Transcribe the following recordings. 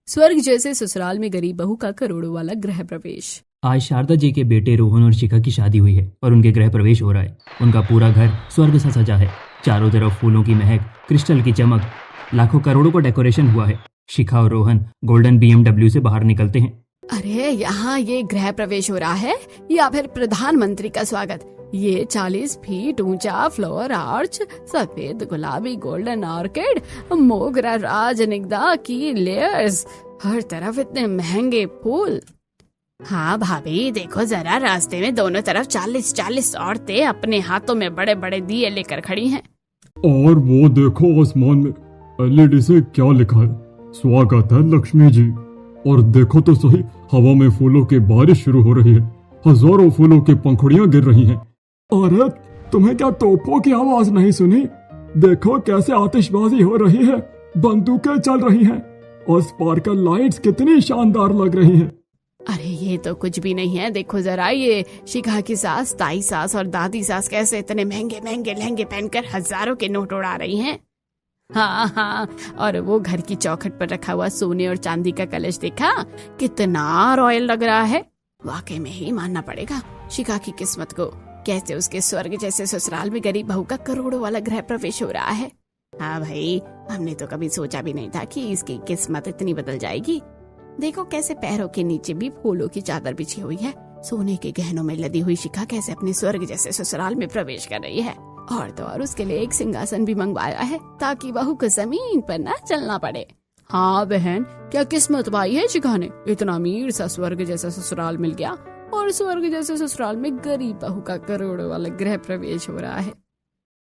स्वर्ग जैसे ससुराल में गरीब बहू का करोड़ों वाला गृह प्रवेश। आज शारदा जी के बेटे रोहन और शिखा की शादी हुई है और उनके गृह प्रवेश हो रहा है। उनका पूरा घर स्वर्ग सा सजा है। चारों तरफ फूलों की महक, क्रिस्टल की चमक, लाखों करोड़ों का डेकोरेशन हुआ है। शिखा और रोहन गोल्डन BMW से बाहर निकलते हैं। अरे यहाँ ये गृह प्रवेश हो रहा है या फिर प्रधानमंत्री का स्वागत। ये 40 फीट ऊंचा फ्लोर आर्च, सफेद गुलाबी गोल्डन ऑर्किड, मोगरा राजनिगंधा की लेयर्स, हर तरफ इतने महंगे फूल। हाँ भाभी देखो जरा, रास्ते में दोनों तरफ 40-40 औरतें अपने हाथों में बड़े बड़े दिए लेकर खड़ी हैं। और वो देखो आसमान में LED से क्या लिखा है, स्वागत है लक्ष्मी जी। और देखो तो सही, हवा में फूलों की बारिश शुरू हो रही है। हजारों फूलों की पंखुड़ियां गिर रही हैं। अरे तुम्हें क्या तोपों की आवाज नहीं सुनी? देखो कैसे आतिशबाजी हो रही है, बंदूकें चल रही हैं और स्पार्कल लाइट्स कितनी शानदार लग रही हैं। अरे ये तो कुछ भी नहीं है, देखो जरा ये शिखा की सास, ताई सास और दादी सास कैसे इतने महंगे महंगे लहंगे पहनकर हजारों के नोट उड़ा रही हैं। हाँ हाँ, और वो घर की चौखट पर रखा हुआ सोने और चांदी का कलश देखा, कितना रॉयल लग रहा है। वाकई में ही मानना पड़ेगा शिखा की किस्मत को, कैसे उसके स्वर्ग जैसे ससुराल में गरीब बहू का करोड़ों वाला गृह प्रवेश हो रहा है। हाँ भाई, हमने तो कभी सोचा भी नहीं था कि इसकी किस्मत इतनी बदल जाएगी। देखो कैसे पैरों के नीचे भी फूलों की चादर बिछी हुई है। सोने के गहनों में लदी हुई शिखा कैसे अपने स्वर्ग जैसे ससुराल में प्रवेश कर रही है। और तो और उसके लिए एक सिंहासन भी मंगवाया है ताकि बहू को जमीन पर न चलना पड़े। हाँ बहन, क्या किस्मत पाई है शिखा ने, इतना अमीर सा स्वर्ग जैसा ससुराल मिल गया और स्वर्ग जैसे ससुराल में गरीब बहू का करोड़ों वाला गृह प्रवेश हो रहा है।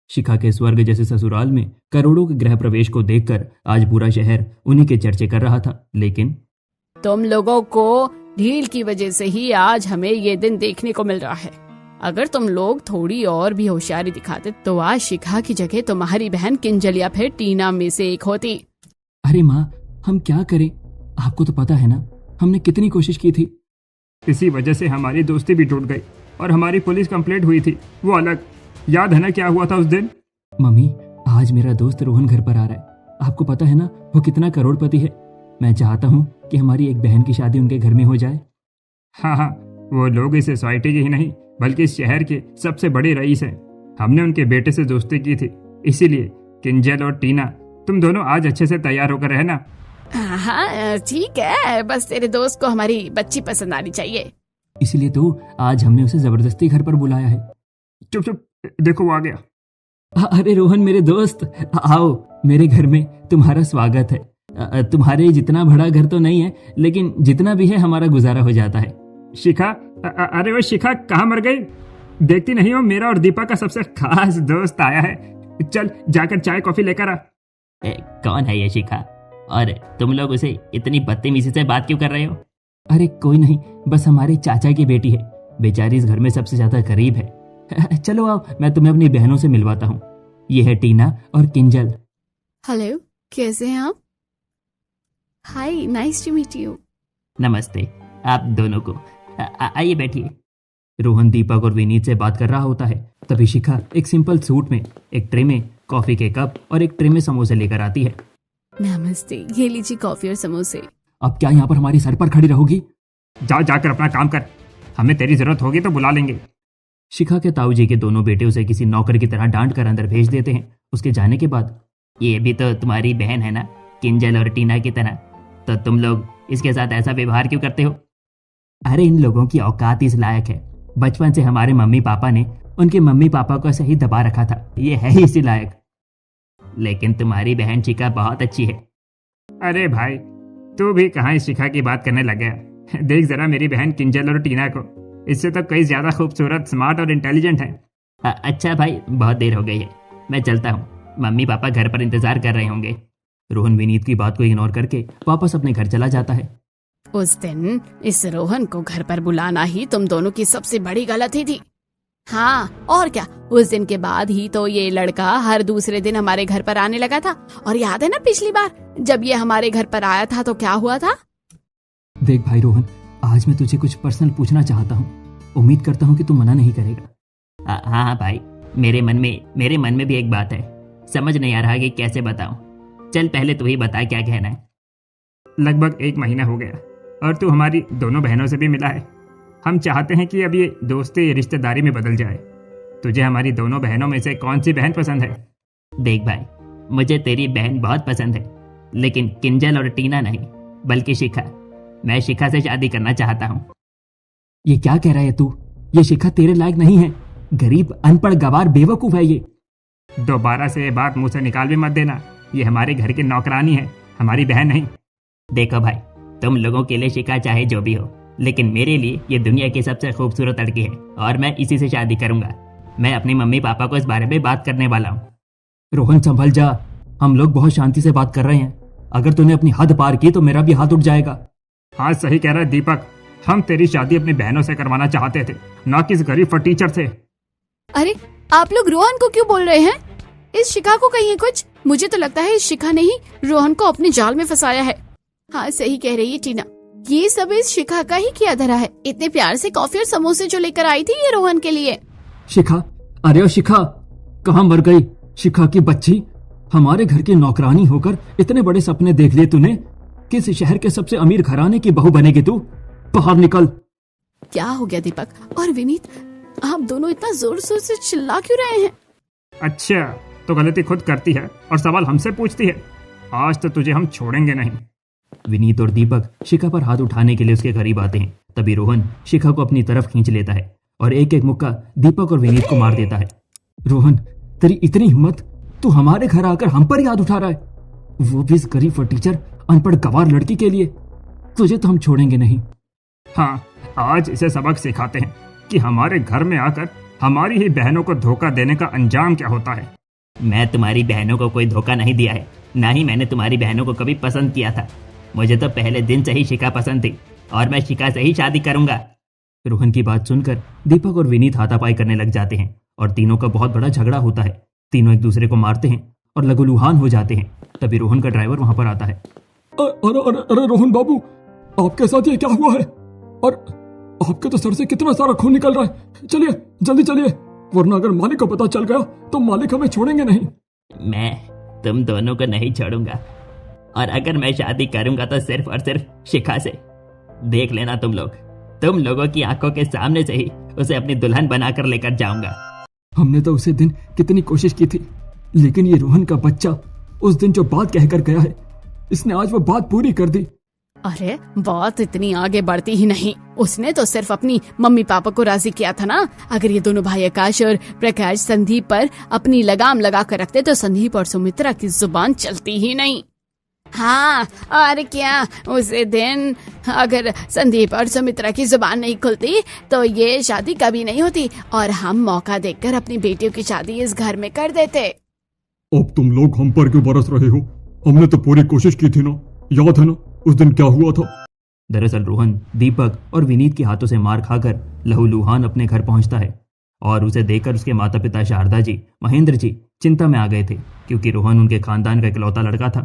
शिखा के स्वर्ग जैसे ससुराल में करोड़ों के गृह प्रवेश को देखकर आज पूरा शहर उन्हीं के चर्चे कर रहा था। लेकिन तुम लोगों को ढील की वजह से ही आज हमें ये दिन देखने को मिल रहा है। अगर तुम लोग थोड़ी और भी होशियारी दिखाते तो आज शिखा की जगह तुम्हारी बहन किंजल या फिर टीना में से एक होती। अरे माँ, हम क्या करें? आपको तो पता है ना, हमने कितनी कोशिश की थी। इसी वजह से हमारी दोस्ती भी टूट गई और हमारी पुलिस कंप्लेंट हुई थी, वो अलग। याद है ना क्या हुआ था उस दिन? मम्मी, आज मेरा दोस्त रोहन घर पर आ रहा है। आपको पता है ना वो कितना करोड़पति है। मैं चाहता हूँ कि हमारी एक बहन की शादी उनके घर में हो जाए। हाँ, वो लोग इस सोसाइटी के ही नहीं बल्कि इस शहर के सबसे बड़े रईस हैं। हमने उनके बेटे से दोस्ती की थी, इसीलिए किंजल और टीना, तुम दोनों आज अच्छे से तैयार होकर रहना। हाँ ठीक है, बस तेरे दोस्त को हमारी बच्ची पसंद आनी चाहिए। इसलिए तो आज हमने उसे जबरदस्ती घर पर बुलाया है। चुप चुप, देखो वो आ गया। अरे रोहन मेरे दोस्त, आओ, मेरे घर में तुम्हारा स्वागत है। तुम्हारे जितना बड़ा घर तो नहीं है, लेकिन जितना भी है हमारा गुजारा हो जाता है। शिखा, अरे वो शिखा कहाँ मर गई? देखती नहीं हो, मेरा और दीपा का सबसे खास दोस्त आया है। चल जाकर चाय कॉफी लेकर आ। कौन है ये शिखा? और तुम लोग उसे इतनी बदतमीजी से बात क्यों कर रहे हो? अरे कोई नहीं, बस हमारे चाचा की बेटी है। बेचारी इस घर में सबसे ज्यादा गरीब है। चलो आओ, मैं तुम्हें अपनी बहनों से मिलवाता हूँ। ये है टीना और किंजल। हेलो, कैसे हैं आप? हाय, नाइस टू मीट यू। नमस्ते आप दोनों को। आइए बैठिए। रोहन दीपक और विनीत से बात कर रहा होता है, तभी शिखा एक सिंपल सूट में एक ट्रे में कॉफी के कप और एक ट्रे में समोसे लेकर आती है। नमस्ते, ये लीजिए कॉफी और समोसे। अब क्या यहाँ पर हमारी सर पर खड़ी रहोगी? जाकर अपना काम कर, हमें तेरी जरूरत होगी तो बुला लेंगे। शिखा के ताऊ जी के दोनों बेटे उसे किसी नौकर की तरह डांट कर अंदर भेज देते हैं। उसके जाने के बाद, ये भी तो तुम्हारी बहन है ना, किंजल और टीना की तरह, तो तुम लोग इसके साथ ऐसा व्यवहार क्यों करते हो? अरे इन लोगों की औकात इस लायक है। बचपन से हमारे मम्मी पापा ने उनके मम्मी पापा को सही दबा रखा था, ये है ही इसी लायक। लेकिन तुम्हारी बहन शिखा बहुत अच्छी है। अरे भाई, तू भी कहाँ इस शिखा की बात करने लग गया? देख जरा मेरी बहन किंजल और टीना को, इससे तो कई ज्यादा खूबसूरत, स्मार्ट और इंटेलिजेंट है। अच्छा भाई, बहुत देर हो गई है, मैं चलता हूँ। मम्मी पापा घर पर इंतजार कर रहे होंगे। रोहन विनीत की बात को इग्नोर करके वापस अपने घर चला जाता है। उस दिन इस रोहन को घर पर बुलाना ही तुम दोनों की सबसे बड़ी गलती थी। हाँ और क्या, उस दिन के बाद ही तो ये लड़का हर दूसरे दिन हमारे घर पर आने लगा था। और याद है ना पिछली बार जब ये हमारे घर पर आया था तो क्या हुआ था? देख भाई रोहन, आज मैं तुझे कुछ पर्सनल पूछना चाहता हूँ। उम्मीद करता हूँ कि तू मना नहीं करेगा। हाँ भाई, मेरे मन में भी एक बात है, समझ नहीं आ रहा कि कैसे बताऊं। चल पहले तू ही बता क्या कहना है। लगभग 1 महीना हो गया और तू हमारी दोनों बहनों से भी मिला है। हम चाहते हैं कि अब ये दोस्ती रिश्तेदारी में बदल जाए। तुझे हमारी दोनों बहनों में से कौन सी बहन पसंद है? देख भाई, मुझे तेरी बहन बहुत पसंद है, लेकिन किंजल और टीना नहीं, बल्कि शिखा। मैं शिखा से शादी करना चाहता हूँ। ये क्या कह रहा है तू? ये शिखा तेरे लायक नहीं है। गरीब, अनपढ़, गवार, बेवकूफ है ये। दोबारा से ये बात मुंह से निकाल भी मत देना। ये हमारे घर की नौकरानी है, हमारी बहन नहीं। देखो भाई, तुम लोगों के लिए शिखा चाहे जो भी हो, लेकिन मेरे लिए ये दुनिया की सबसे खूबसूरत लड़की है और मैं इसी से शादी करूंगा। मैं अपनी मम्मी पापा को इस बारे में बात करने वाला हूँ। रोहन संभल जा, हम लोग बहुत शांति से बात कर रहे हैं। अगर तूने अपनी हद पार की तो मेरा भी हाथ उठ जाएगा। हाँ सही कह रहा है दीपक, हम तेरी शादी अपनी बहनों से करवाना चाहते थे, ना कि इस गरीब फटीचर से। अरे आप लोग रोहन को क्यों बोल रहे हैं? इस शिखा को कहिए कुछ। मुझे तो लगता है इस शिखा ने ही रोहन को अपने जाल में फंसाया है। हाँ सही कह रही है टीना, ये सब इस शिखा का ही किया धरा है। इतने प्यार से कॉफी और समोसे जो लेकर आई थी ये रोहन के लिए। शिखा, अरे ओ शिखा, कहाँ मर गई शिखा की बच्ची? हमारे घर की नौकरानी होकर इतने बड़े सपने देख लिए तूने? किस शहर के सबसे अमीर घराने की बहू बनेगी तू? बाहर निकल। क्या हो गया दीपक और विनीत, आप दोनों इतना जोर जोर से चिल्ला क्यों रहे हैं? अच्छा, तो गलती खुद करती है और सवाल हमसे पूछती है। आज तो तुझे हम छोड़ेंगे नहीं। विनीत और दीपक शिखा पर हाथ उठाने के लिए उसके करीब आते हैं। तभी रोहन शिखा को अपनी तरफ खींच लेता है और एक एक मुक्का दीपक और विनीत को मार देता है। रोहन, तेरी इतनी हिम्मत, तू हमारे घर आकर हम पर ही हाथ उठा रहा है, वो भी इस गरीब फटीचर अनपढ़ गवार लड़की के लिए। तुझे तो हम छोड़ेंगे नहीं। हाँ, आज इसे सबक सिखाते हैं कि हमारे घर में आकर हमारी ही बहनों को धोखा देने का अंजाम क्या होता है। मैं तुम्हारी बहनों को कोई धोखा नहीं दिया है, ना ही मैंने तुम्हारी बहनों को कभी पसंद किया था। मुझे तो पहले दिन से ही शिखा पसंद थी और मैं शिखा से ही शादी करूंगा। रोहन की बात सुनकर दीपक और विनीत हाथापाई करने लग जाते हैं और तीनों का बहुत बड़ा झगड़ा होता है। तीनों एक दूसरे को मारते हैं और लहूलुहान हो जाते हैं। तभी रोहन का ड्राइवर वहां पर आता है। अरे अरे अरे रोहन बाबू, आपके साथ ये क्या हुआ है? और आपके तो सर से कितना सारा खून निकल रहा है। चलिए जल्दी चलिए, वरना अगर मालिक को पता चल गया तो मालिक हमें छोड़ेंगे नहीं। मैं तुम दोनों को नहीं छोड़ूंगा, और अगर मैं शादी करूंगा तो सिर्फ और सिर्फ शिखा से। देख लेना तुम लोगों की आंखों के सामने से ही उसे अपनी दुल्हन बनाकर लेकर जाऊंगा। हमने तो उसे दिन कितनी कोशिश की थी, लेकिन ये रोहन का बच्चा उस दिन जो बात कहकर गया है, इसने आज वो बात पूरी कर दी। अरे बात इतनी आगे बढ़ती ही नहीं, उसने तो सिर्फ अपनी मम्मी पापा को राजी किया था ना। अगर ये दोनों भाई आकाश और प्रकाश संदीप पर अपनी लगाम लगा कर रखते तो संदीप और सुमित्रा की जुबान चलती ही नहीं। हाँ और क्या, उसे दिन अगर संदीप और सुमित्रा की जुबान नहीं खुलती तो ये शादी कभी नहीं होती और हम मौका देखकर अपनी बेटियों की शादी इस घर में कर देते। अब तुम लोग हम पर क्यों बरस रहे हो? हमने तो पूरी कोशिश की थी ना, याद है ना उस दिन क्या हुआ था? दरअसल रोहन दीपक और विनीत के हाथों से मार खाकर लहूलुहान अपने घर पहुंचता है और उसे देखकर उसके माता पिता शारदा जी, महेंद्र जी चिंता में आ गए थे, क्योंकि रोहन उनके खानदान का इकलौता लड़का था।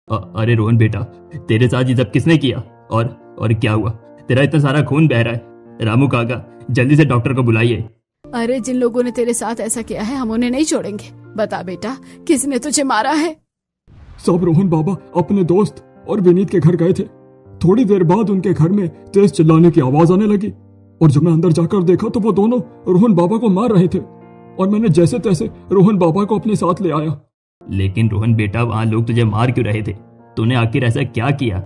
अरे रोहन बेटा, तेरे साथ ये सब किसने किया? और क्या हुआ? तेरा इतना सारा खून बह रहा है। रामू काका, जल्दी से डॉक्टर को बुलाइए। अरे जिन लोगों ने तेरे साथ ऐसा किया है हम उन्हें नहीं छोड़ेंगे। बता बेटा, किसने तुझे मारा है? सब रोहन बाबा अपने दोस्त और विनीत के घर गए थे। थोड़ी देर बाद उनके घर में तेज चिल्लाने की आवाज आने लगी और जब मैं अंदर जाकर देखा तो वो दोनों रोहन बाबा को मार रहे थे और मैंने जैसे तैसे रोहन बाबा को अपने साथ ले आया। लेकिन रोहन बेटा, वहां लोग तुझे मार क्यों रहे थे? तूने आखिर ऐसा क्या किया?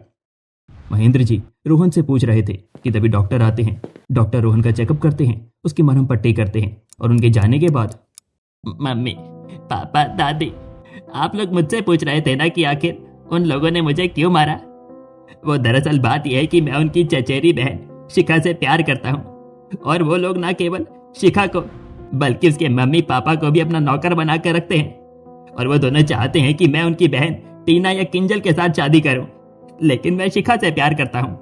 महेंद्र जी रोहन से पूछ रहे थे कि तभी डॉक्टर आते हैं। डॉक्टर रोहन का चेकअप करते हैं, उसकी मरहम पट्टी करते हैं और उनके जाने के बाद, मम्मी पापा दादी, आप लोग मुझसे पूछ रहे थे ना कि आखिर उन लोगों ने मुझे क्यों मारा? वो दरअसल बात यह है कि मैं उनकी चचेरी बहन शिखा से प्यार करता हूँ और वो लोग ना केवल शिखा को बल्कि उसके मम्मी पापा को भी अपना नौकर बना कर रखते हैं और वो दोनों चाहते हैं कि मैं उनकी बहन टीना या किंजल के साथ शादी करूं, लेकिन मैं शिखा से प्यार करता हूं।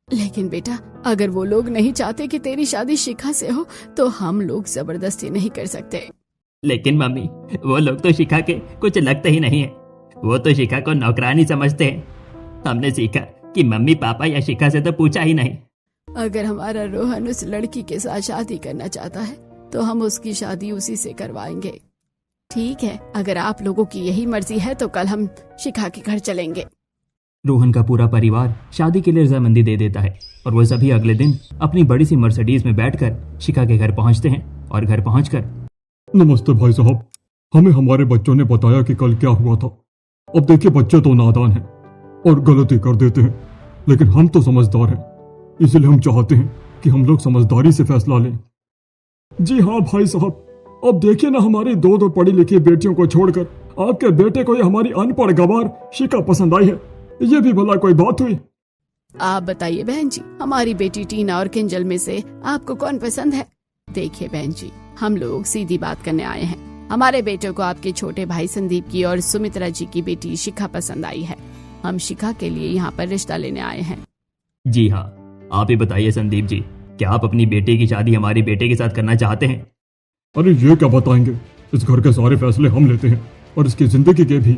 लेकिन बेटा, अगर वो लोग नहीं चाहते कि तेरी शादी शिखा से हो तो हम लोग जबरदस्ती नहीं कर सकते। लेकिन मम्मी, वो लोग तो शिखा के कुछ लगते ही नहीं है। वो तो शिखा को नौकरानी समझते हैं। हमने सीखा कि मम्मी पापा या शिखा से तो पूछा ही नहीं। अगर हमारा रोहन उस लड़की के साथ शादी करना चाहता है तो हम उसकी शादी उसी से करवाएंगे। ठीक है, अगर आप लोगों की यही मर्जी है तो कल हम शिखा के घर चलेंगे। रोहन का पूरा परिवार शादी के लिए रजामंदी दे देता है और वो सभी अगले दिन अपनी बड़ी सी मर्सिडीज में बैठकर शिखा के घर पहुंचते हैं और घर पहुंचकर नमस्ते भाई साहब, हमें हमारे बच्चों ने बताया कि कल क्या हुआ था। अब देखिए, बच्चे तो नादान हैं और गलती कर देते हैं, लेकिन हम तो समझदार हैं, इसलिए हम चाहते हैं कि हम लोग समझदारी से फैसला लें। जी हाँ भाई साहब, अब देखिए ना, हमारी दो पढ़ी लिखी बेटियों को छोड़कर आपके बेटे को ये हमारी अनपढ़ गवार शिखा पसंद आई है। ये भी भला कोई बात हुई? आप बताइए बहन जी, हमारी बेटी टीना और किंजल में से आपको कौन पसंद है? देखिए बहन जी, हम लोग सीधी बात करने आए हैं। हमारे बेटे को आपके छोटे भाई संदीप की और सुमित्रा जी की बेटी शिखा पसंद आई है। हम शिखा के लिए यहाँ पर रिश्ता लेने आए हैं। जी हाँ, आप ही बताइए संदीप जी, क्या आप अपनी बेटी की शादी हमारे बेटे के साथ करना चाहते हैं? अरे ये क्या बताएंगे, इस घर के सारे फैसले हम लेते हैं और इसकी जिंदगी के भी।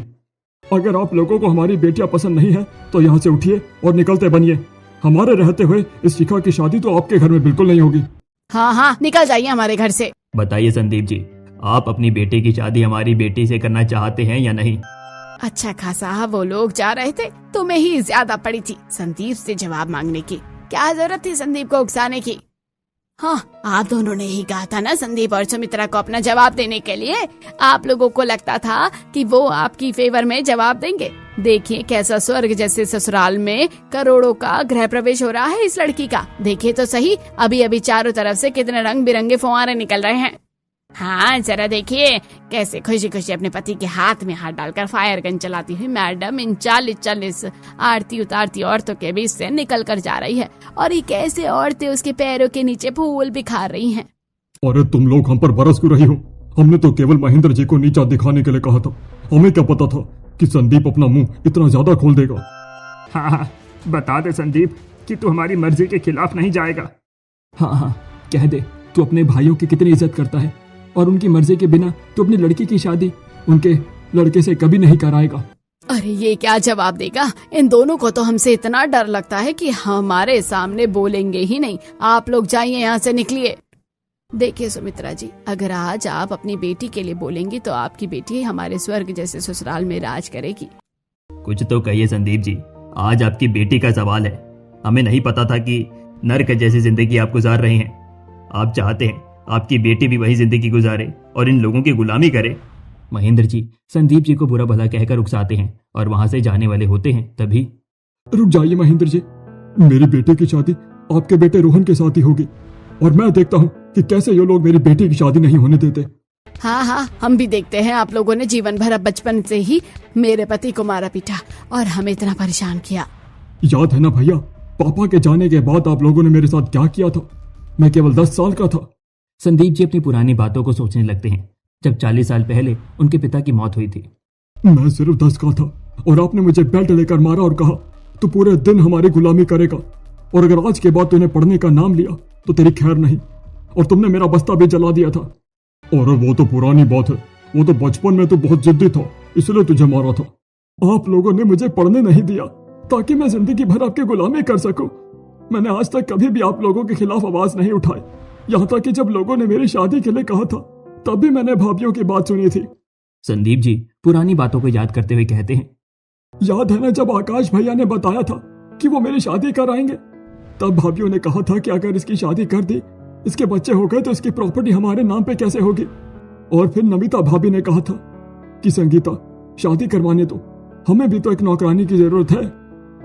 अगर आप लोगों को हमारी बेटियां पसंद नहीं है तो यहाँ से उठिए और निकलते बनिए। हमारे रहते हुए इस शिखा की शादी तो आपके घर में बिल्कुल नहीं होगी। हाँ हाँ, निकल जाइए हमारे घर से। बताइए संदीप जी, आप अपनी बेटे की शादी हमारी बेटी से करना चाहते हैं या नहीं? अच्छा खासा वो लोग जा रहे थे तो मैं ही ज्यादा पड़ी थी संदीप से जवाब मांगने की। क्या जरूरत थी संदीप को उकसाने की? हाँ, आप दोनों ने ही कहा था ना संदीप और सुमित्रा को अपना जवाब देने के लिए। आप लोगों को लगता था कि वो आपकी फेवर में जवाब देंगे। देखिए कैसा स्वर्ग जैसे ससुराल में करोड़ों का गृह प्रवेश हो रहा है इस लड़की का। देखिए तो सही, अभी अभी चारों तरफ से कितने रंग बिरंगे फुहारे निकल रहे हैं। हाँ जरा देखिए कैसे खुशी खुशी अपने पति के हाथ में हाथ डालकर फायर गन चलाती हुई मैडम इन 40 आरती उतारती औरतों के बीच से निकल कर जा रही है, और ये कैसे औरतें उसके पैरों के नीचे फूल बिखार रही हैं। अरे तुम लोग हम पर बरस क्यों रही हो? हमने तो केवल महेंद्र जी को नीचा दिखाने के लिए कहा था। हमें क्या पता था कि संदीप अपना मुंह इतना ज्यादा खोल देगा। हाँ, बता दे संदीप कि तू हमारी मर्जी के खिलाफ नहीं जाएगा। हाँ, कह दे, तू अपने भाइयों की कितनी इज्जत करता है और उनकी मर्जी के बिना तू अपनी लड़की की शादी उनके लड़के से कभी नहीं कराएगा। अरे ये क्या जवाब देगा? इन दोनों को तो हमसे इतना डर लगता है कि हमारे सामने बोलेंगे ही नहीं। आप लोग जाइए यहाँ से, निकलिए। देखिए सुमित्रा जी, अगर आज आप अपनी बेटी के लिए बोलेंगी तो आपकी बेटी हमारे स्वर्ग जैसे ससुराल में राज करेगी। कुछ तो कहिए संदीप जी, आज आपकी बेटी का सवाल है। हमें नहीं पता था कि नर्क जैसी जिंदगी आप गुजार रहे हैं। आप चाहते हैं आपकी बेटी भी वही जिंदगी गुजारे और इन लोगों की गुलामी करे। महेंद्र जी संदीप जी को बुरा भला कहकर उकसाते हैं और वहां से जाने वाले होते हैं। तभी रुक जाइए महेंद्र जी, मेरी बेटे की शादी आपके बेटे रोहन के साथ ही होगी और मैं देखता हूँ कि कैसे ये लोग मेरी बेटी की शादी नहीं होने देते। हाँ, हम भी देखते हैं। आप लोगों ने जीवन भर बचपन से ही मेरे पति को मारा पीटा और हमें इतना परेशान किया। याद है ना भैया, पापा के जाने के बाद आप लोगों ने मेरे साथ क्या किया था? मैं केवल 10 साल का था। संदीप जी अपनी पुरानी बातों को सोचने लगते हैं, जब 40 साल पहले उनके पिता की मौत हुई थी। मैं सिर्फ 10 का था और आपने मुझे बेल्ट लेकर मारा और कहा तू पूरे दिन हमारी गुलामी करेगा, और अगर आज के बाद तूने पढ़ने का नाम लिया तो तेरी खैर नहीं, और तुमने मेरा बस्ता भी जला दिया था। और वो तो पुरानी बात है, वो तो बचपन में तो बहुत जिद्दी था, इसलिए तुझे मारा था। आप लोगों ने मुझे पढ़ने नहीं दिया ताकि मैं जिंदगी भर आपकी गुलामी कर सकूं। मैंने आज तक कभी भी आप लोगों के खिलाफ आवाज नहीं उठाई, यहाँ तक कि जब लोगों ने मेरी शादी के लिए कहा था तब भी मैंने भाभीियों की बात सुनी थी। संदीप जी पुरानी बातों को याद करते हुए कहते हैं, याद है ना जब आकाश भैया ने बताया था कि वो मेरी शादी कराएंगे, तब भाभीियों ने कहा था कि अगर इसकी शादी कर दी, इसके बच्चे हो गए तो इसकी प्रॉपर्टी हमारे नाम पे कैसे होगी। और फिर नमिता भाभी ने कहा था कि संगीता शादी करवाने दो, हमें भी तो एक नौकरानी की जरूरत है,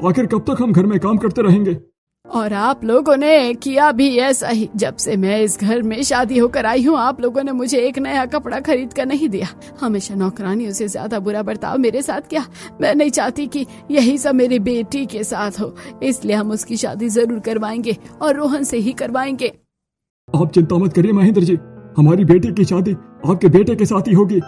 आखिर कब तक हम घर में काम करते रहेंगे। और आप लोगों ने किया भी ऐसा ही। जब से मैं इस घर में शादी होकर आई हूँ, आप लोगों ने मुझे एक नया कपड़ा खरीद कर नहीं दिया। हमेशा नौकरानियों से ज्यादा बुरा बर्ताव मेरे साथ किया। मैं नहीं चाहती कि यही सब मेरी बेटी के साथ हो, इसलिए हम उसकी शादी जरूर करवाएंगे और रोहन से ही करवाएंगे। आप चिंता मत करिए महेंद्र जी, हमारी बेटी की शादी आपके बेटे के साथ ही होगी।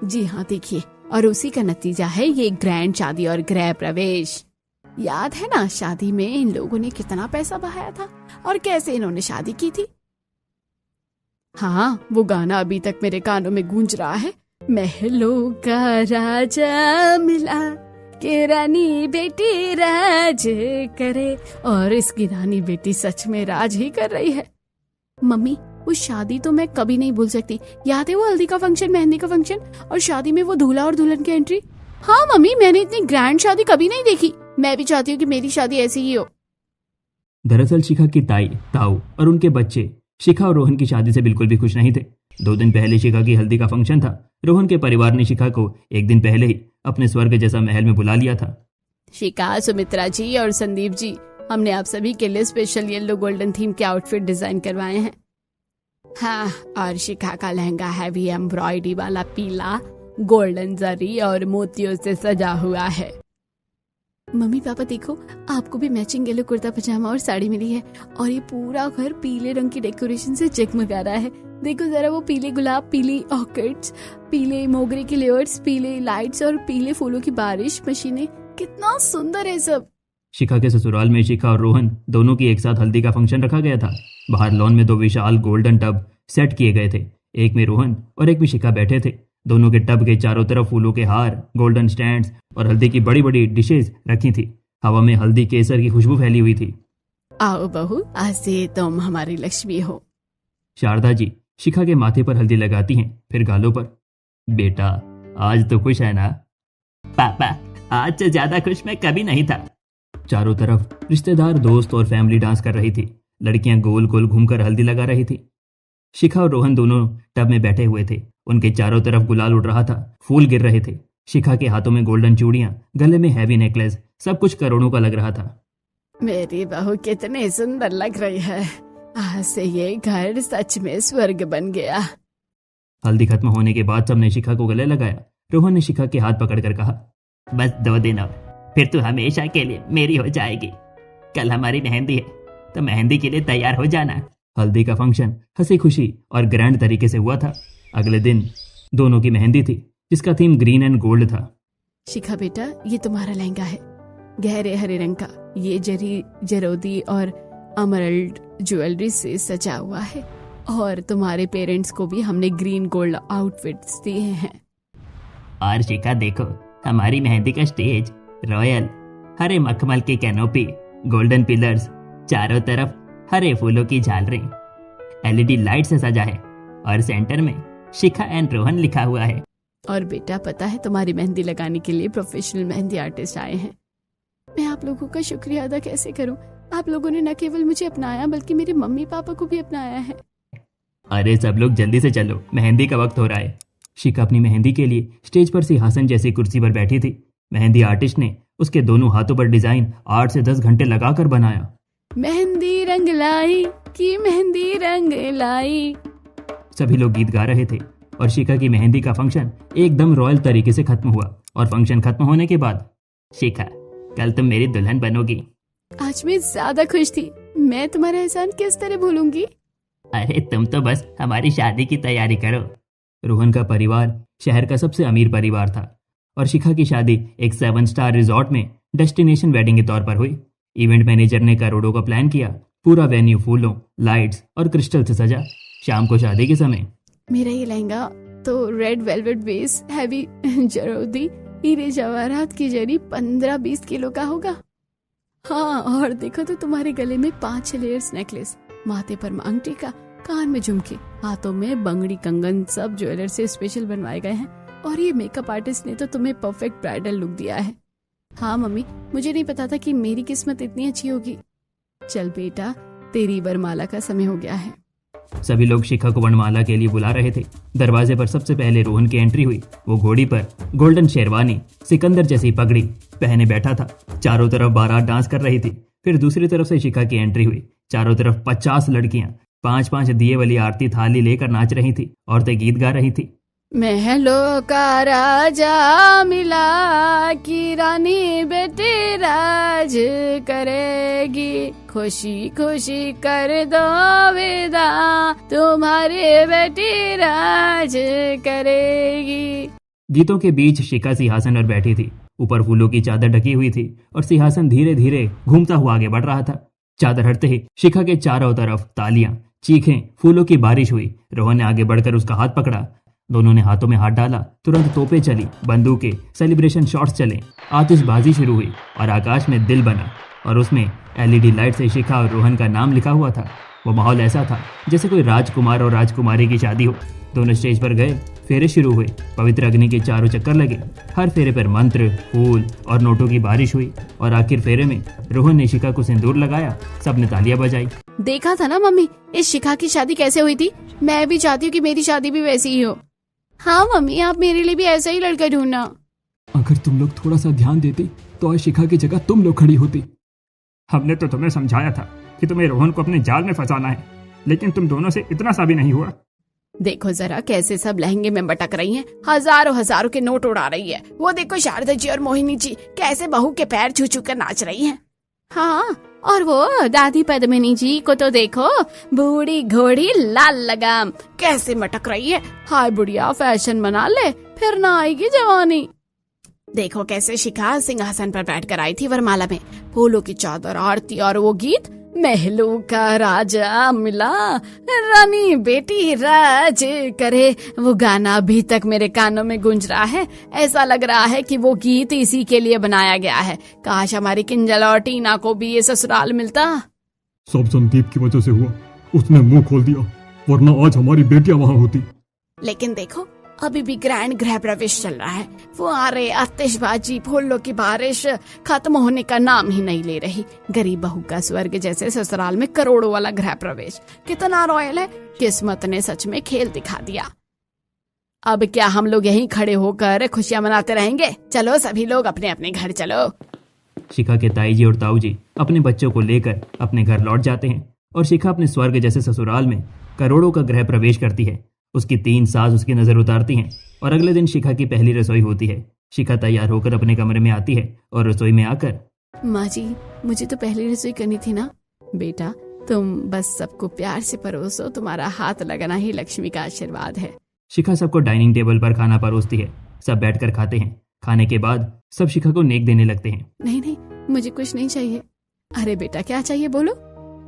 जी हाँ, देखिए, और उसी का नतीजा है ये ग्रैंड शादी और गृह प्रवेश। याद है ना शादी में इन लोगों ने कितना पैसा बहाया था और कैसे इन्होंने शादी की थी। हाँ, वो गाना अभी तक मेरे कानों में गूंज रहा है। महलों का राजा मिला कि रानी बेटी राज करे, और इसकी रानी बेटी सच में राज ही कर रही है। मम्मी, वो शादी तो मैं कभी नहीं भूल सकती। याद है वो हल्दी का फंक्शन, मेहंदी का फंक्शन और शादी में वो दूल्हा और दुल्हन की एंट्री। हाँ मम्मी, मैंने इतनी ग्रैंड शादी कभी नहीं देखी। मैं भी चाहती हूँ कि मेरी शादी ऐसी ही हो। दरअसल शिखा की ताई ताऊ और उनके बच्चे शिखा और रोहन की शादी से बिल्कुल भी खुश नहीं थे। 2 दिन पहले शिखा की हल्दी का फंक्शन था। रोहन के परिवार ने शिखा को 1 दिन पहले ही अपने स्वर्ग जैसा महल में बुला लिया था। शिखा, सुमित्रा जी और संदीप जी, हमने आप सभी के लिए स्पेशल येलो गोल्डन थीम के आउटफिट डिजाइन करवाए हैं। हाँ, और शिखा का लहंगा हैवी एम्ब्रॉयडरी वाला पीला गोल्डन जरी और मोतियों से सजा हुआ है। मम्मी पापा देखो, आपको भी मैचिंग येलो कुर्ता पजामा और साड़ी मिली है और ये पूरा घर पीले रंग की डेकोरेशन से जगमगा रहा है। देखो जरा वो पीले गुलाब, पीली ऑर्किड्स, पीले मोगरे के लेयर्स, पीले लाइट्स और पीले फूलों की बारिश मशीनें, कितना सुंदर है सब। शिखा के ससुराल में शिखा और रोहन दोनों की एक साथ हल्दी का फंक्शन रखा गया था। बाहर लॉन में 2 विशाल गोल्डन टब सेट किए गए थे। एक में रोहन और एक में शिखा बैठे थे। दोनों के टब के चारों तरफ फूलों के हार, गोल्डन स्टैंड्स और हल्दी की बड़ी बड़ी डिशेज रखी थी। हवा में हल्दी केसर की खुशबू फैली हुई थी। आओ बहू, आज से तुम हमारी लक्ष्मी हो। शारदा जी शिखा के माथे पर हल्दी लगाती हैं, फिर गालों पर। बेटा, आज तो खुश है ना? पापा, आज से ज्यादा खुश मैं कभी नहीं था। चारों तरफ रिश्तेदार, दोस्त और फैमिली डांस कर रही थी। लड़कियां गोल गोल घूमकर हल्दी लगा रही थी। शिखा और रोहन दोनों टब में बैठे हुए थे। उनके चारों तरफ गुलाल उड़ रहा था, फूल गिर रहे थे। शिखा के हाथों में गोल्डन चूड़ियां, गले में हैवी नेकलेस, सब कुछ करोड़ों का लग रहा था। मेरी बहू कितनी सुंदर लग रही है। आज से ये घर सच में स्वर्ग बन गया। हल्दी खत्म होने के बाद सबने शिखा को गले लगाया। रोहन ने शिखा के हाथ पकड़कर कहा, बस 2 दिन और, फिर तू हमेशा के लिए मेरी हो जाएगी। कल हमारी मेहंदी है, तो मेहंदी के लिए तैयार हो जाना। हल्दी का फंक्शन हंसी खुशी और ग्रैंड तरीके से हुआ था। अगले दिन दोनों की मेहंदी थी, जिसका थीम ग्रीन एंड गोल्ड था। शिखा बेटा, ये तुम्हारा लहंगा है, गहरे हरे रंग का। ये जरी, जरोदी और अमरल्ड ज्वेलरी से सजा हुआ है और तुम्हारे पेरेंट्स को भी हमने ग्रीन गोल्ड आउटफिट्स दिए हैं। और शिखा देखो, हमारी मेहंदी का स्टेज रॉयल, हरे मखमल की कैनोपी, गोल्डन पिलर्स, चारों तरफ हरे फूलों की झालरें, LED लाइट से सजा है और सेंटर में शिखा एंड रोहन लिखा हुआ है। और बेटा पता है, तुम्हारी मेहंदी लगाने के लिए प्रोफेशनल मेहंदी आर्टिस्ट आए हैं। मैं आप लोगों का शुक्रिया अदा कैसे करूं? आप लोगों ने न केवल मुझे अपनाया बल्कि मेरे मम्मी पापा को भी अपनाया है। अरे सब लोग जल्दी से चलो, मेहंदी का वक्त हो रहा है। शिखा अपनी मेहंदी के लिए स्टेज पर सिंहासन जैसी कुर्सी पर बैठी थी। मेहंदी आर्टिस्ट ने उसके दोनों हाथों पर डिजाइन 8 से 10 घंटे लगाकर बनाया। मेहंदी रंग लाई कि मेहंदी रंग लाई। सभी लोग गीत गा रहे थे और शिखा की मेहंदी का फंक्शन एकदम रॉयल तरीके से खत्म हुआ। और फंक्शन खत्म होने के बाद, शिखा कल तुम मेरी दुल्हन बनोगी। आज मैं ज्यादा खुश थी। मैं तुम्हारा एहसान किस तरह भूलूंगी? अरे तुम तो बस हमारी शादी की तैयारी करो। रोहन का परिवार शहर का सबसे अमीर परिवार था और शिखा की शादी एक 7 स्टार रिजॉर्ट में डेस्टिनेशन वेडिंग के तौर पर हुई। इवेंट मैनेजर ने करोड़ों का प्लान किया। पूरा वेन्यू फूलों, लाइट्स और क्रिस्टल से सजा। शाम को शादी के समय मेरा ये लहंगा तो रेड वेलवेट बेस, हैवी जरोदी, हीरे जवाहरात की जरी 15-20 किलो का होगा। हाँ, और देखो तो तुम्हारे गले में 5 लेयर्स नेकलेस, माथे पर अंगूठी का, कान में झुमके, हाथों में बंगड़ी, कंगन, सब ज्वेलर से स्पेशल बनवाए गए हैं। और ये मेकअप आर्टिस्ट ने तो तुम्हें परफेक्ट ब्राइडल लुक दिया है। हाँ मम्मी, मुझे नहीं पता था कि मेरी किस्मत इतनी अच्छी होगी। चल बेटा, तेरी वरमाला का समय हो गया है। सभी लोग शिखा को वरमाला के लिए बुला रहे थे। दरवाजे पर सबसे पहले रोहन की एंट्री हुई। वो घोड़ी पर गोल्डन शेरवानी, सिकंदर जैसी पगड़ी पहने बैठा था। चारों तरफ बारात डांस कर रही थी। फिर दूसरी तरफ से शिखा की एंट्री हुई। चारों तरफ 50 लड़कियां 5-5 दिए वाली आरती थाली लेकर नाच रही थी। औरतें गीत गा रही थी। महलों का राजा मिला की रानी बेटी राज करेगी, खुशी खुशी कर दो विदा, तुम्हारी बेटी राज करेगी। गीतों के बीच शिखा सिंहासन पर बैठी थी। ऊपर फूलों की चादर ढकी हुई थी और सिंहासन धीरे धीरे घूमता हुआ आगे बढ़ रहा था। चादर हटते ही शिखा के चारों तरफ तालियां, चीखें, फूलों की बारिश हुई। रोहन ने आगे बढ़कर उसका हाथ पकड़ा। दोनों ने हाथों में हाथ डाला। तुरंत तोपें चली, बंदूकें, सेलिब्रेशन शॉट्स चले, आतिशबाजी शुरू हुई और आकाश में दिल बना और उसमें LED लाइट से शिखा और रोहन का नाम लिखा हुआ था। वो माहौल ऐसा था जैसे कोई राजकुमार और राजकुमारी की शादी हो। दोनों स्टेज पर गए, फेरे शुरू हुए, पवित्र अग्नि के चारों चक्कर लगे, हर फेरे पर मंत्र, फूल और नोटों की बारिश हुई और आखिर फेरे में रोहन ने शिखा को सिंदूर लगाया, सबने तालियां बजाई। देखा था ना मम्मी, इस शिखा की शादी कैसे हुई थी। मैं भी चाहती हूँ कि मेरी शादी भी वैसी ही हो। हाँ मम्मी, आप मेरे लिए भी ऐसा ही लड़का ढूंढना। अगर तुम लोग थोड़ा सा ध्यान देते तो आज शिखा की जगह तुम लोग खड़ी होती। हमने तो तुम्हें समझाया था कि तुम्हें रोहन को अपने जाल में फंसाना है, लेकिन तुम दोनों से इतना सा भी नहीं हुआ। देखो जरा कैसे सब लहंगे में भटक रही हैं, हजारों हजारों के नोट उड़ा रही है। वो देखो शारदा जी और मोहिनी जी कैसे बहू के पैर छू छू कर नाच रही हैं। हाँ, और वो दादी पद्मिनी जी को तो देखो, बूढ़ी घोड़ी लाल लगाम कैसे मटक रही है। हाय बुढ़िया, फैशन बना ले, फिर ना आएगी जवानी। देखो कैसे शिखा सिंहासन पर बैठकर आई थी वरमाला में, फूलों की चादर, आरती और वो गीत, महलों का राजा मिला, रानी बेटी राज करे। वो गाना अभी तक मेरे कानों में गूंज रहा है। ऐसा लग रहा है कि वो गीत इसी के लिए बनाया गया है। काश हमारी किंजल और टीना को भी ये ससुराल मिलता। सब संदीप की वजह से हुआ, उसने मुंह खोल दिया, वरना आज हमारी बेटियां वहां होती। लेकिन देखो अभी भी ग्रैंड गृह प्रवेश चल रहा है। फुहारे, आतिशबाजी, फूलों की बारिश खत्म होने का नाम ही नहीं ले रही। गरीब बहू का स्वर्ग जैसे ससुराल में करोड़ों वाला गृह प्रवेश कितना रॉयल है। किस्मत ने सच में खेल दिखा दिया। अब क्या हम लोग यहीं खड़े होकर खुशियां मनाते रहेंगे? चलो सभी लोग अपने अपने घर चलो। शिखा के ताई जी और ताऊ जी अपने बच्चों को लेकर अपने घर लौट जाते हैं और शिखा अपने स्वर्ग जैसे ससुराल में करोड़ों का गृह प्रवेश करती है। उसकी 3 सास उसकी नजर उतारती हैं और अगले दिन शिखा की पहली रसोई होती है। शिखा तैयार होकर अपने कमरे में आती है और रसोई में आकर, माँ जी, मुझे तो पहली रसोई करनी थी ना। बेटा तुम बस सबको प्यार से परोसो, तुम्हारा हाथ लगना ही लक्ष्मी का आशीर्वाद है। शिखा सबको डाइनिंग टेबल पर खाना परोसती है। सब बैठकर खाते हैं। खाने के बाद सब शिखा को नेक देने लगते हैं। नहीं नहीं, मुझे कुछ नहीं चाहिए। अरे बेटा क्या चाहिए बोलो,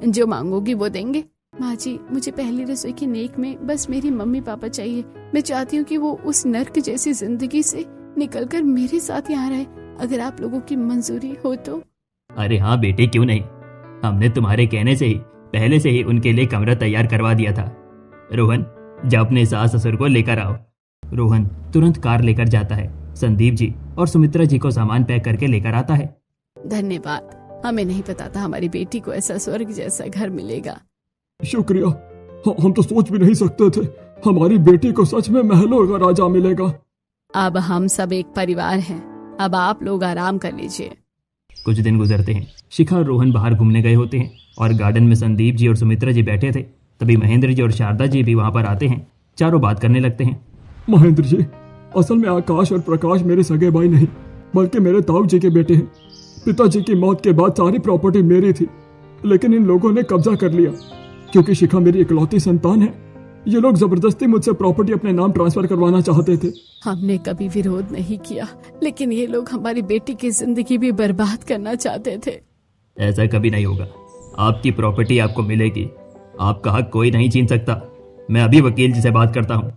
जो मांगोगी वो देंगे। माँ जी, मुझे पहली रसोई की नेक में बस मेरी मम्मी पापा चाहिए। मैं चाहती हूँ कि वो उस नर्क जैसी जिंदगी से निकलकर मेरे साथ यहाँ रहे। अगर आप लोगों की मंजूरी हो तो। अरे हाँ बेटे, क्यों नहीं। हमने तुम्हारे कहने से ही पहले से ही उनके लिए कमरा तैयार करवा दिया था। रोहन, जा अपने सास ससुर को लेकर आओ। रोहन तुरंत कार लेकर जाता है। संदीप जी और सुमित्रा जी को सामान पैक करके लेकर आता है। धन्यवाद, हमें नहीं पता था हमारी बेटी को ऐसा स्वर्ग जैसा घर मिलेगा। शुक्रिया, हम तो सोच भी नहीं सकते थे हमारी बेटी को सच में महलों का राजा मिलेगा। अब हम सब एक परिवार हैं। अब आप लोग आराम कर लीजिए। कुछ दिन गुजरते हैं। शिखा और रोहन बाहर घूमने गए होते हैं और गार्डन में संदीप जी और सुमित्रा जी बैठे थे। तभी महेंद्र जी और शारदा जी भी वहां पर आते हैं। चारों बात करने लगते हैं। महेंद्र जी, असल में आकाश और प्रकाश मेरे सगे भाई नहीं, बल्कि मेरे ताऊ जी के बेटे हैं। पिताजी की मौत के बाद सारी प्रॉपर्टी मेरी थी, लेकिन इन लोगों ने कब्जा कर लिया। क्योंकि शिखा मेरी इकलौती संतान है, ये लोग जबरदस्ती मुझसे प्रॉपर्टी अपने नाम ट्रांसफर करवाना चाहते थे। हमने कभी विरोध नहीं किया, लेकिन ये लोग हमारी बेटी की जिंदगी भी बर्बाद करना चाहते थे। ऐसा कभी नहीं होगा। आपकी प्रॉपर्टी आपको मिलेगी। आपका हक कोई नहीं छीन सकता। मैं अभी वकील जी से बात करता हूँ।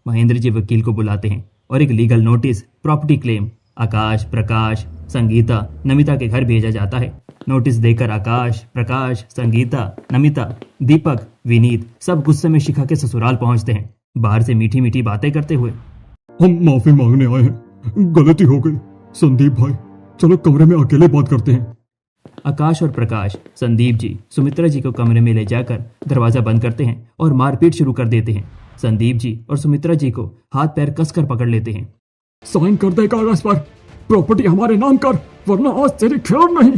महेंद्र जी वकील को बुलाते हैं और एक लीगल नोटिस प्रॉपर्टी क्लेम आकाश, प्रकाश, संगीता, नमिता के घर भेजा जाता है। नोटिस देकर आकाश, प्रकाश, संगीता, नमिता, दीपक, विनीत सब गुस्से में शिखा के ससुराल पहुंचते हैं, बाहर से मीठी मीठी बातें करते हुए। हम माफी मांगने आए हैं, गलती हो गई। संदीप भाई, चलो कमरे में अकेले बात करते हैं। आकाश और प्रकाश संदीप जी सुमित्रा जी को कमरे में ले जाकर दरवाजा बंद करते हैं और मारपीट शुरू कर देते हैं। संदीप जी और सुमित्रा जी को हाथ पैर कसकर पकड़ लेते हैं। साइन कर दे कागज पर, प्रॉपर्टी हमारे नाम कर, वरना आज तेरी खैर नहीं।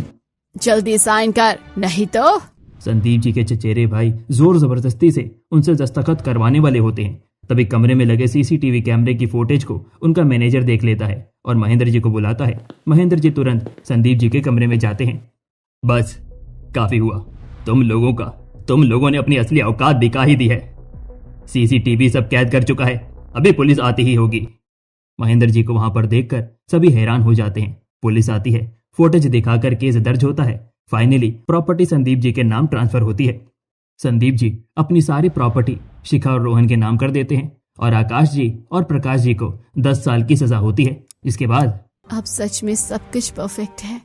जल्दी साइन कर, नहीं तो। संदीप जी के चचेरे भाई जोर जबरदस्ती से उनसे दस्तखत करवाने वाले होते हैं। तभी कमरे में लगे सीसीटीवी कैमरे की फुटेज को उनका मैनेजर देख लेता है और महेंद्र जी को बुलाता है। महेंद्र जी तुरंत संदीप जी के कमरे में जाते हैं। बस काफी हुआ, तुम लोगों ने अपनी असली औकात दिखा ही दी है। सीसीटीवी सब कैद कर चुका है, अभी पुलिस आती ही होगी। महेंद्र जी को वहां पर देखकर सभी हैरान हो जाते हैं। पुलिस आती है, फुटेज दिखाकर केस दर्ज होता है। फाइनली प्रॉपर्टी संदीप जी के नाम ट्रांसफर होती है। संदीप जी अपनी सारी प्रॉपर्टी शिखा और रोहन के नाम कर देते हैं और आकाश जी और प्रकाश जी को 10 साल की सजा होती है। इसके बाद अब सच में सब कुछ परफेक्ट है।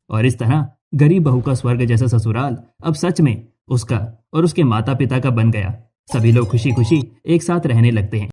और इस तरह गरीब बहू का स्वर्ग जैसा ससुराल अब सच में उसका और उसके माता पिता का बन गया। सभी लोग खुशी खुशी एक साथ रहने लगते हैं।